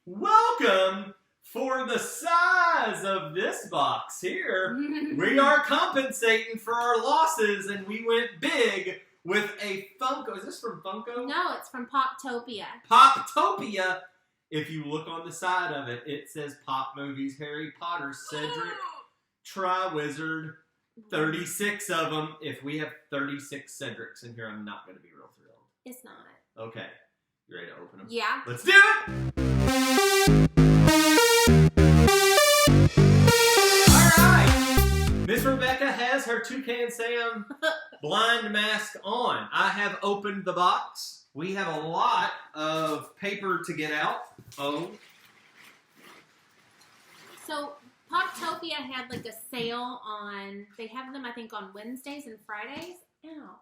Welcome. For the size of this box here, we are compensating for our losses, and we went big with a Funko. Is this from Funko? No, it's from Poptopia. Poptopia. If you look on the side of it, it says Pop Movies, Harry Potter, Cedric, Tri-Wizard, 36 of them. If we have 36 Cedrics in here, I'm not going to be real thrilled. It's not. Okay. You ready to open them? Yeah. Let's do it! Miss Rebecca has her Toucan Sam blind mask on. I have opened the box. We have a lot of paper to get out. Oh. So Poptopia had like a sale on, they have them I think on Wednesdays and Fridays. Ow.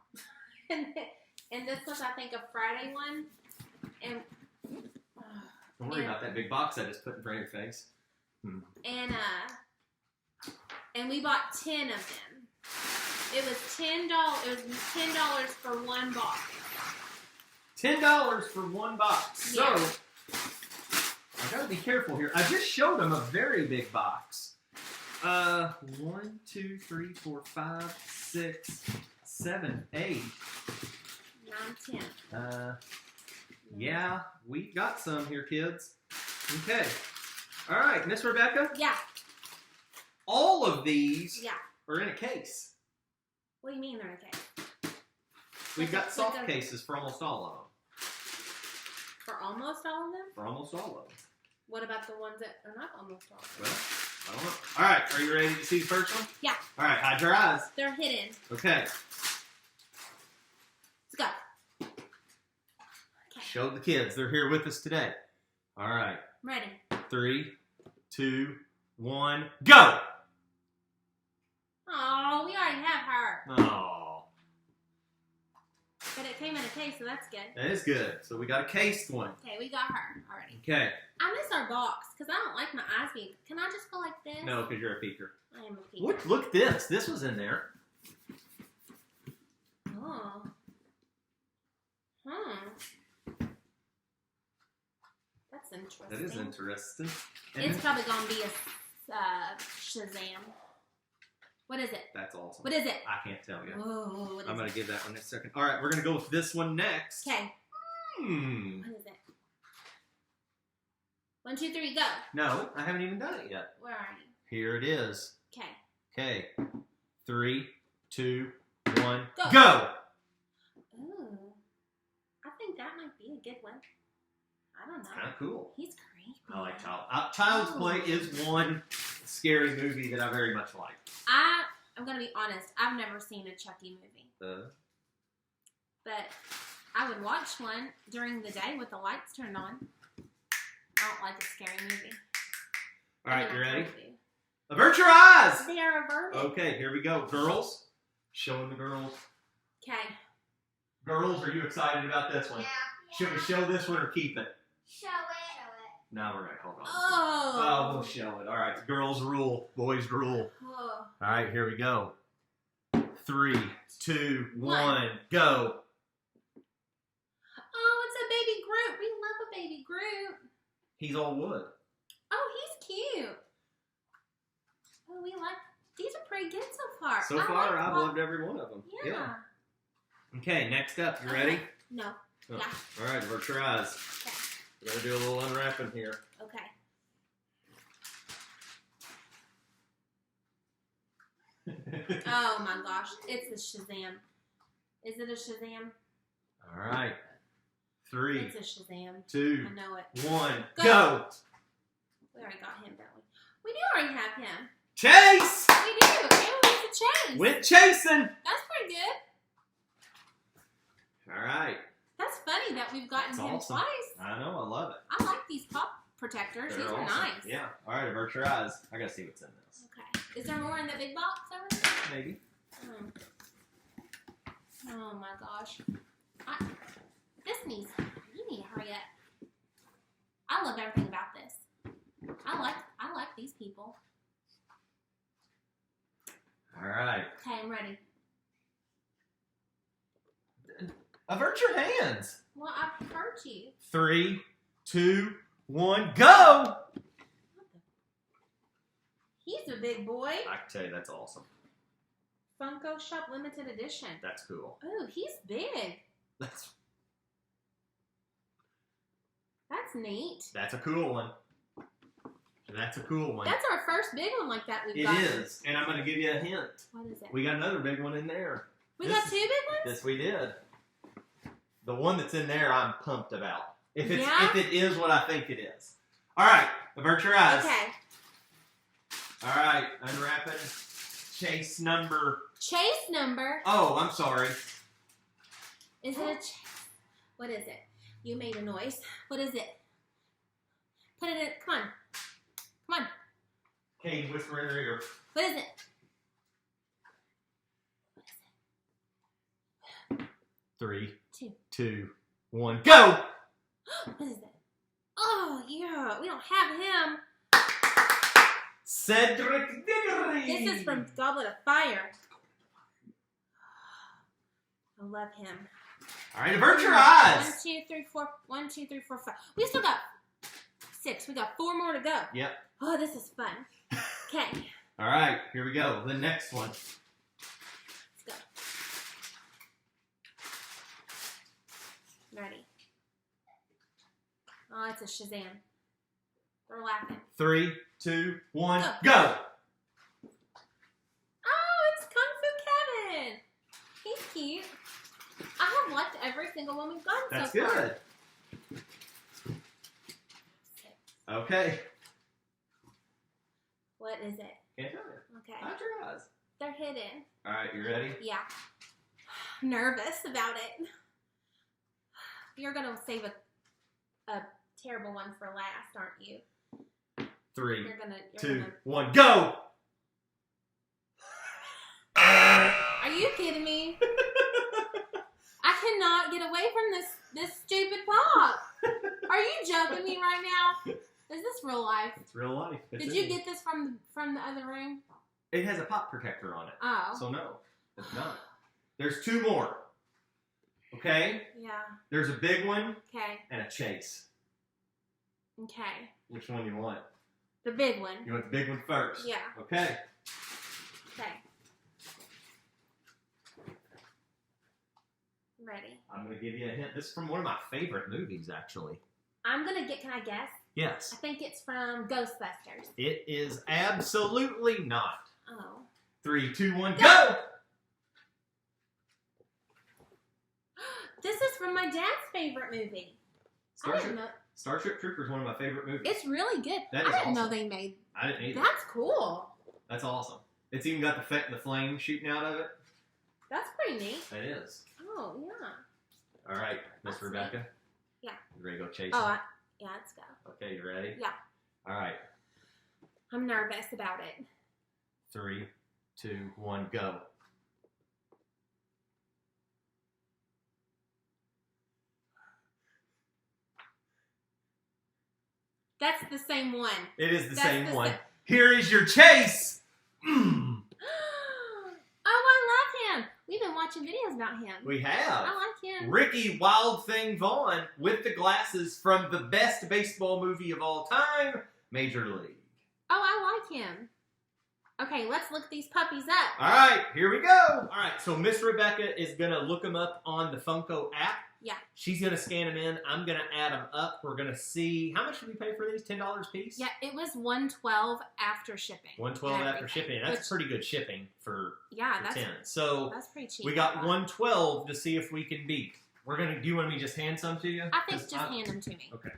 and this was I think a Friday one. And don't worry about that big box I just put in front of your face. And we bought 10 of them. It was $10. It was $10 for one box. $10 for one box. Yeah. So I gotta be careful here. I just showed them a very big box. 1, 2, 3, 4, 5, 6, 7, 8, 9, 10. Yeah, we got some here, kids. Okay. All right, Miss Rebecca. Yeah. All of these are in a case. What do you mean they're in a case? We've got soft cases for almost all of them. For almost all of them? For almost all of them. What about the ones that are not almost all of them? Well, I don't know. All right, are you ready to see the first one? Yeah. All right, hide your eyes. They're hidden. Okay. Let's go. Okay. Show the kids. They're here with us today. All right. I'm ready. 3, 2, 1, go! Oh, we already have her. Oh. But it came in a case, so that's good. That is good. So we got a cased one. Okay, we got her already. Okay. I miss our box because I don't like my eyes being. Can I just go like this? No, because you're a peeker. I am a peeker. Look at this. This was in there. Oh. That's interesting. That is interesting. It's probably going to be a Shazam. What is it? That's awesome. What is it? I can't tell you. Whoa, I'm going to give that one in a second. All right, we're going to go with this one next. Okay. What is it? 1, 2, 3, go. No, I haven't even done it yet. Where are you? Here it is. Okay. Okay. 3, 2, 1, go. Go! Ooh. I think that might be a good one. I don't know. Kind of cool. He's creepy. I like Child's Play is one scary movie that I very much like. I'm going to be honest. I've never seen a Chucky movie. But I would watch one during the day with the lights turned on. I don't like a scary movie. All right, you ready? Avert your eyes! They are averted. Okay, here we go. Girls, showing the girls. Okay. Girls, are you excited about this one? Yeah. Should we show this one or keep it? Show it. No, we're going to hold on. Oh. We'll show it. All right, girls rule, boys rule. Oh. All right, here we go. 3, 2, 1, go. Oh, it's a baby Groot. We love a baby Groot. He's all wood. Oh, he's cute. Oh, we like. These are pretty good so far. So far, I've loved every one of them. Yeah. Okay, next up. You ready? No. Oh. Yeah. All right, avert your eyes. Okay. We're going to do a little unwrapping here. Okay. Oh my gosh. It's a Shazam. Is it a Shazam? All right. 3, It's a Shazam. 2, I know it. 1, go! We already got him, don't we? We do already have him. Chase! We do. It was a chase. Went chasing! That's pretty good. All right. That's funny that we've gotten him awesome. twice. I know, I love it. I like these pop protectors. They're These are awesome. nice. Yeah. All right, avert your eyes. I got to see what's in this. Okay. Is there more in the big box over there? Maybe. Oh my gosh. You need to hurry up. I love everything about this. I like these people. All right. Okay, I'm ready. Avert your hands. Well, I've hurt you. 3, 2, 1, go! He's a big boy. I can tell you, that's awesome. Funko Shop limited edition. That's cool. Oh, he's big. That's neat. a cool one. That's a cool one. That's our first big one like that we've It got. is, and I'm going to give you a hint. What is it? We got another big one in there. We got 2 big ones? This we did. The one that's in there, I'm pumped about. If it is what I think it is. All right, avert your eyes. Okay. All right, unwrapping chase number. Chase number. Oh, I'm sorry. Is it a chase? What is it? You made a noise. What is it? Put it in. Come on. Come on. Katie, whisper in her ear. What is it? 3, 2. 2, 1, go! What is it? Oh, yeah. We don't have him. Cedric Diggory! This is from Goblet of Fire. I love him. All right, avert your eyes. 1, 2, 3, 4. 1, 2, 3, 4, 5. We still got 6. We got 4 more to go. Yep. Oh, this is fun. Okay. All right, here we go. The next one. Let's go. Ready. Oh, it's a Shazam. They're laughing. 3, 2, 1, Go. go! Oh, it's Kung Fu Kevin. He's cute. I have liked every single one we've gotten That's so far. good. Okay. What is it? Can't tell you. Okay. Hide your eyes. They're hidden. All right, you ready? Yeah. Nervous about it. You're going to save a terrible one for last, aren't you? 3, You're 2, 1, go! Are you kidding me? I cannot get away from this stupid pop. Are you joking me right now? Is this real life? It's real life. Did you get this from the other room? It has a pop protector on it. Oh. So no, it's not. There's 2 more. Okay? Yeah. There's a big one Okay. and a chase. Okay. Which one you want? The big one. You want the big one first? Yeah. Okay. Okay. Ready. I'm going to give you a hint. This is from one of my favorite movies, actually. I'm going to get, can I guess? Yes. I think it's from Ghostbusters. It is absolutely not. Oh. 3, 2, 1, go! This is from my dad's favorite movie. I didn't know. Starship Troopers is one of my favorite movies. It's really good. That I is didn't know awesome. they made. I didn't either. That's cool. That's awesome. It's even got the flame shooting out of it. That's pretty neat. It is. Oh, yeah. All right, Miss That's Rebecca. neat. Yeah. You ready to go chase Oh, him? yeah, let's go. Okay, you ready? Yeah. All right. I'm nervous about it. 3, 2, 1, go. That's the same one. It is the That's same the one. same- Here is your chase. Oh, I love him. We've been watching videos about him. We have. I like him. Ricky Wild Thing Vaughn with the glasses from the best baseball movie of all time, Major League. Oh, I like him. Okay, let's look these puppies up. All right, here we go. All right, so Miss Rebecca is going to look them up on the Funko app. Yeah. She's going to scan them in. I'm going to add them up. We're going to see, how much did we pay for these? $10 a piece? Yeah, it was $112 after shipping. $112 and after everything. shipping. That's pretty good shipping for, Yeah, for that's 10. So that's pretty cheap. we got $112 to see if we can beat. We're going to, do you want me to just hand some to you? I think 'Cause just hand them to me. Okay,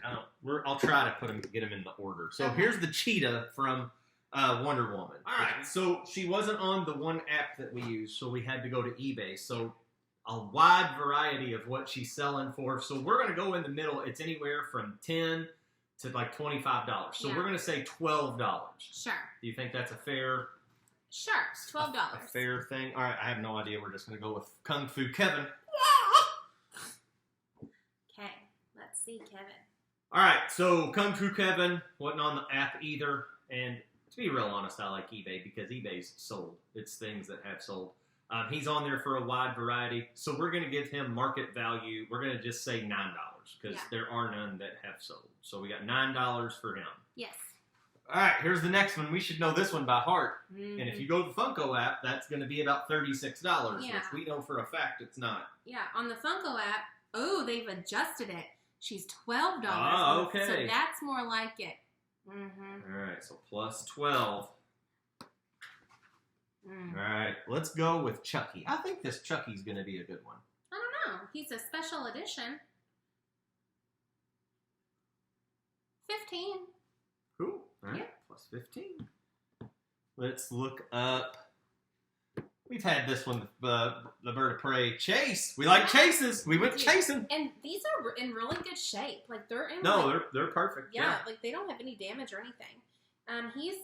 I'll try to get them in the order. So Okay. here's the cheetah from Wonder Woman. All right, so she wasn't on the one app that we use, so we had to go to eBay. So a wide variety of what she's selling for. So we're going to go in the middle. It's anywhere from $10 to like $25. So Yeah. we're going to say $12. Sure. Do you think that's a fair? Sure. $12. A fair thing. All right, I have no idea. We're just going to go with Kung Fu Kevin. Okay, let's see, Kevin. All right, so Kung Fu Kevin wasn't on the app either, and to be real honest, I like eBay because eBay's sold. It's things that have sold. He's on there for a wide variety, so we're going to give him market value. We're going to just say $9. because Yeah. there are none that have sold. So we got $9 for him. Yes. All right, here's the next one. We should know this one by heart. Mm-hmm. And if you go to the Funko app, that's going to be about $36, Yeah. which we know for a fact it's not. Yeah, on the Funko app, they've adjusted it. She's $12. Oh, okay. So that's more like it. Mm-hmm. All right, so plus 12. Mm. All right, let's go with Chucky. I think this Chucky's going to be a good one. I don't know. He's a special edition. 15. Cool. All right, Yep. plus 15. Let's look up. We've had this one, the Bird of Prey Chase. We like chases. We went chasing. And these are in really good shape. Like they're in. No, like, they're perfect. yeah, like they don't have any damage or anything. He's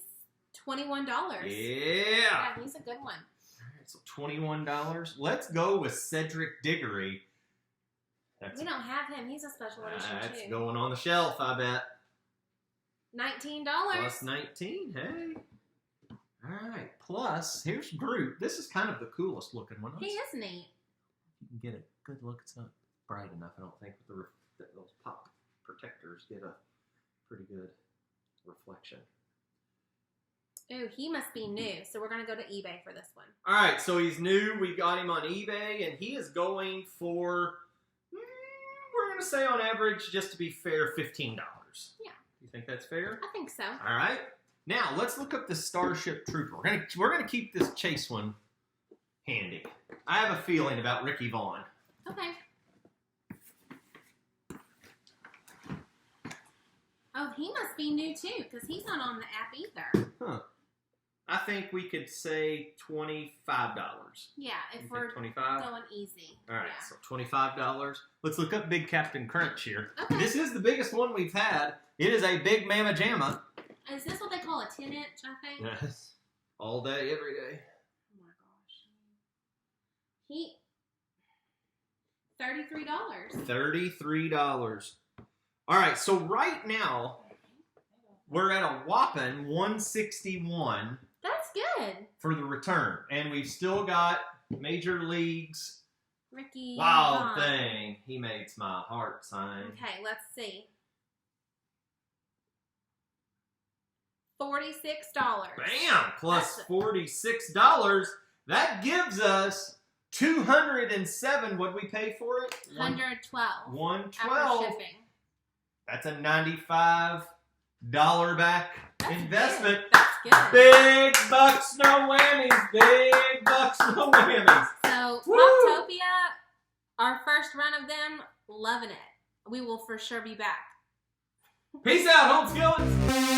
$21. Yeah. Yeah, he's a good one. All right, so $21. Let's go with Cedric Diggory. We don't have him. He's a special edition That's too. going on the shelf, I bet. $19. Plus 19. Hey. All right. Plus, here's Groot. This is kind of the coolest looking one. He is neat. You can get a good look. It's not bright enough, I don't think, with those pop protectors get a pretty good reflection. Ooh, he must be new. So we're going to go to eBay for this one. All right, so he's new. We got him on eBay, and he is going for, we're going to say on average, just to be fair, $15. Yeah. You think that's fair? I think so. All right. Now, let's look up the Starship Trooper. We're gonna keep this Chase one handy. I have a feeling about Ricky Vaughn. Okay. Oh, he must be new too, because he's not on the app either. Huh. I think we could say $25. Yeah, if You we're think 25? going easy. All right, Yeah. so $25. Let's look up Big Captain Crunch here. Okay. This is the biggest one we've had. It is a big mamma jamma. Is this what they call a 10-inch, I think? Yes. All day, every day. Oh my gosh. $33. All right, so right now, we're at a whopping $161 That's good. for the return. And we've still got Major League's Ricky. Wild Vaughn. Thing. He makes my heart sign. Okay, let's see. $46. Bam! Plus That's $46. That gives us $207. What'd we pay for it? $112. $112. After shipping. That's a $95 back That's investment. Good. That's good. Big bucks, no whammies. Big bucks, no whammies. So, Woo! Poptopia, our first run of them, loving it. We will for sure be back. Peace out, home skillets.